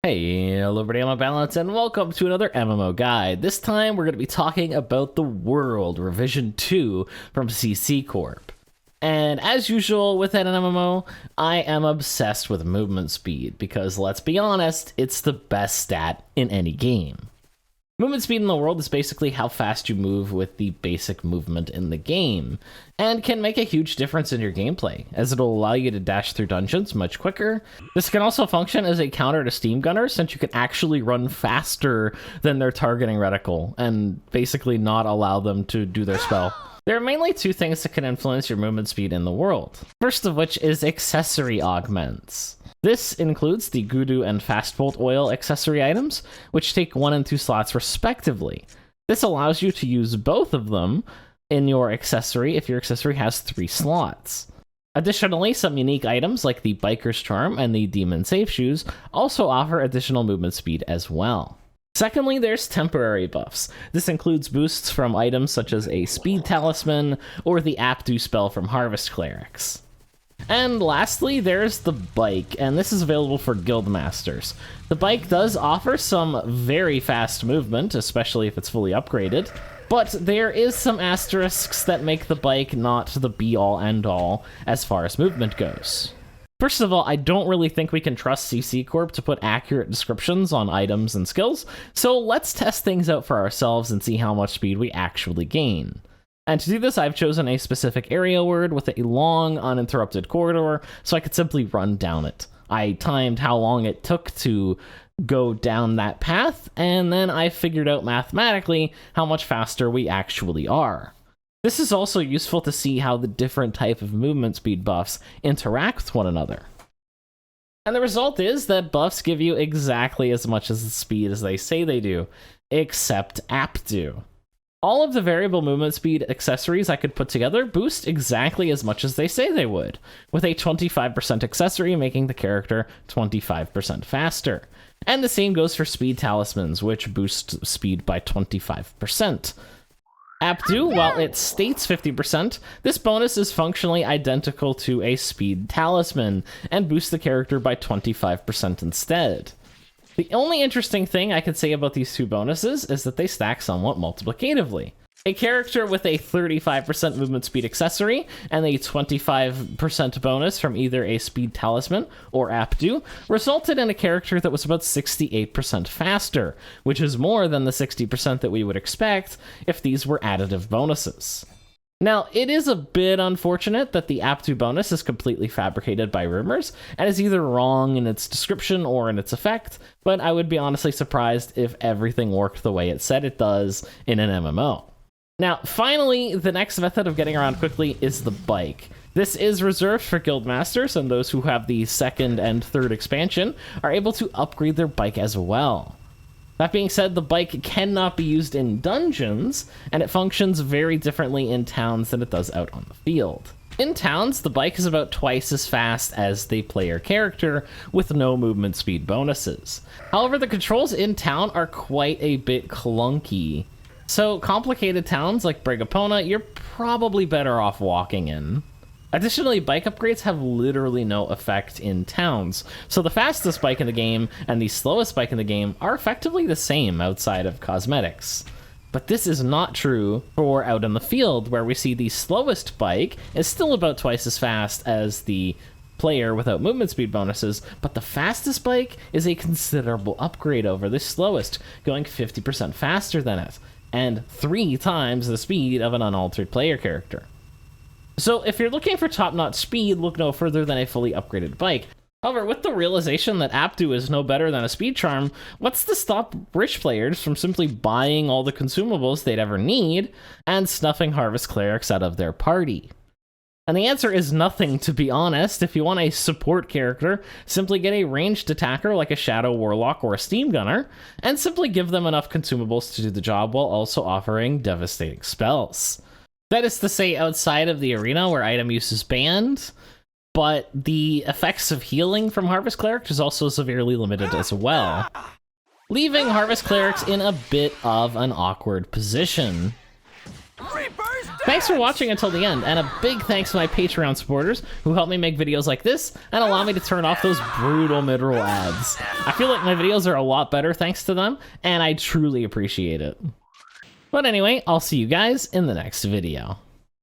Hey, hello everybody, I'm Balance, and welcome to another MMO guide. This time we're going to be talking about The World Revision 2 from CC Corp. And as usual with an MMO, I am obsessed with movement speed, because let's be honest, it's the best stat in any game. Movement speed in the world is basically how fast you move with the basic movement in the game, and can make a huge difference in your gameplay, as it'll allow you to dash through dungeons much quicker. This can also function as a counter to Steam Gunners, since you can actually run faster than their targeting reticle, and basically not allow them to do their spell. There are mainly two things that can influence your movement speed in the world. First of which is accessory augments. This includes the Gudu and Fastbolt oil accessory items, which take 1 and 2 slots respectively. This allows you to use both of them in your accessory if your accessory has 3 slots. Additionally, some unique items like the Biker's Charm and the Demon Safe Shoes also offer additional movement speed as well. Secondly, there's temporary buffs. This includes boosts from items such as a Speed Talisman or the Aptu spell from Harvest Clerics. And lastly, there's the bike, and this is available for guild masters. The bike does offer some very fast movement, especially if it's fully upgraded, but there is some asterisks that make the bike not the be-all end-all as far as movement goes. First of all, I don't really think we can trust CC Corp to put accurate descriptions on items and skills, so let's test things out for ourselves and see how much speed we actually gain. And to do this, I've chosen a specific area word with a long, uninterrupted corridor, so I could simply run down it. I timed how long it took to go down that path, and then I figured out mathematically how much faster we actually are. This is also useful to see how the different type of movement speed buffs interact with one another. And the result is that buffs give you exactly as much as the speed as they say they do, except Aptu. All of the variable movement speed accessories I could put together boost exactly as much as they say they would, with a 25% accessory making the character 25% faster. And the same goes for speed talismans, which boost speed by 25%. Aptu, while it states 50%, this bonus is functionally identical to a speed talisman, and boosts the character by 25% instead. The only interesting thing I could say about these two bonuses is that they stack somewhat multiplicatively. A character with a 35% movement speed accessory and a 25% bonus from either a speed talisman or Aptu resulted in a character that was about 68% faster, which is more than the 60% that we would expect if these were additive bonuses. Now, it is a bit unfortunate that the Aptu bonus is completely fabricated by rumors, and is either wrong in its description or in its effect, but I would be honestly surprised if everything worked the way it said it does in an MMO. Now, finally, the next method of getting around quickly is the bike. This is reserved for guild masters, and those who have the 2nd and 3rd expansion are able to upgrade their bike as well. That being said, the bike cannot be used in dungeons, and it functions very differently in towns than it does out on the field. In towns, the bike is about twice as fast as the player character, with no movement speed bonuses. However, the controls in town are quite a bit clunky, so complicated towns like Brigapona, you're probably better off walking in. Additionally, bike upgrades have literally no effect in towns, so the fastest bike in the game and the slowest bike in the game are effectively the same outside of cosmetics. But this is not true for out in the field, where we see the slowest bike is still about twice as fast as the player without movement speed bonuses, but the fastest bike is a considerable upgrade over the slowest, going 50% faster than it, and 3 times the speed of an unaltered player character. So if you're looking for top-notch speed, look no further than a fully upgraded bike. However, with the realization that Aptu is no better than a speed charm, what's to stop rich players from simply buying all the consumables they'd ever need and snuffing Harvest Clerics out of their party? And the answer is nothing, to be honest. If you want a support character, simply get a ranged attacker like a Shadow Warlock or a Steam Gunner, and simply give them enough consumables to do the job while also offering devastating spells. That is to say, outside of the arena where item use is banned, but the effects of healing from Harvest Clerics is also severely limited as well, leaving Harvest Clerics in a bit of an awkward position. Reaper's Thanks for watching until the end, and a big thanks to my Patreon supporters who help me make videos like this and allow me to turn off those brutal mid-roll ads. I feel like my videos are a lot better thanks to them, and I truly appreciate it. But anyway, I'll see you guys in the next video.